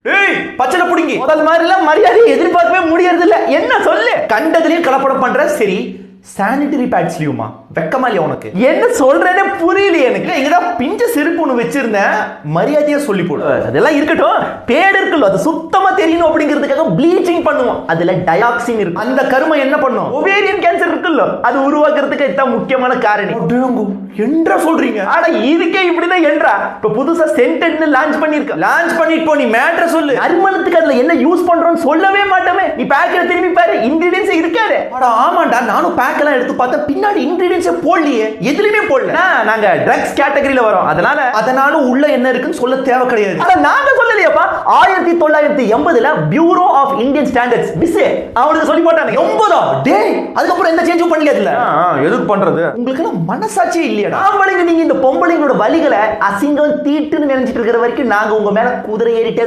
ஏய் பச்சளை புடிங்கி முதல் மாதிரி எல்லாம் மரியாதையை எதிர்பார்க்கவே முடியறது இல்ல. என்ன சொல்லு? கண்டதுலயும் கலப்படம் பண்ற. சரி, சானிட்டரி பேட்ஸ்லயுமா? வெக்கமா இல்லையா உனக்கு? என்ன சொல்றேன்னு புரியலையே எனக்கு. இங்கதான் பிஞ்ச செருப்பு ஒண்ணு வச்சிருந்தேன், மரியாதையா சொல்லி போடு. அதெல்லாம் இருக்கட்டும், பேடு இருக்குல்ல, அது சுத்தமா தெரியணும் அப்படிங்கிறதுக்காக ப்ளீச்சிங் பண்ணுவோம். அதுல டயாக்சின் இருக்கு. அந்த கருமை என்ன பண்ணும்? ஒவேரியன் கேன்சர் இருக்குல்ல, அது உருவாக்குறதுக்கு இதுதான் முக்கியமான காரணம். என்றா சொல்றீங்க? ஆனா இதுக்கே இப்படிதான் என்றா. இப்ப புதுசா சென்டென்ட் லான்ச் பண்ணிருக்க. லான்ச் பண்ணிட்டு போ, நீ மேட்டரை சொல்லு. நறுமணத்துக்கு அதுல என்ன யூஸ் பண்றோம்னு சொல்லவே மாட்டோமே. நீ பேக்கெட் திரும்பி பாரு, இன்கிரிடியன்ஸ் இருக்காது. அட ஆமாண்டா, நானும் பேக்கெல்லாம் எடுத்து பார்த்தா பின்னாடி இன்கிரிடியன்ஸ் போடலையே, எதுலயுமே போடல. நாங்க ட்ரக்ஸ் கேட்டகரியில வரோம், அதனால உள்ள என்ன இருக்குன்னு சொல்ல தேவை கிடையாது. அத நாங்க சொல்லலையாப்பா. 1980ல பியூரோ ஆஃப் இந்தியன் ஸ்டாண்டர்ட்ஸ் பிஸ் அவனுக்கு சொல்லி போட்டாங்க. 80 டேய், அதுக்கப்புறம் எந்த சேஞ்சும் பண்ணல. இல்ல எதுக்கு பண்றது? உங்களுக்கு எல்லாம் மனசாட்சி இல்லையடா. ஆம்பளைங்க, நீங்க இந்த பொம்பளைங்களோட வலிகளை அசிங்கம் தீட்டுன்னு நினைச்சிட்டு இருக்கிற வரைக்கும் நாங்க உங்க மேல குதிரை ஏறிட்டே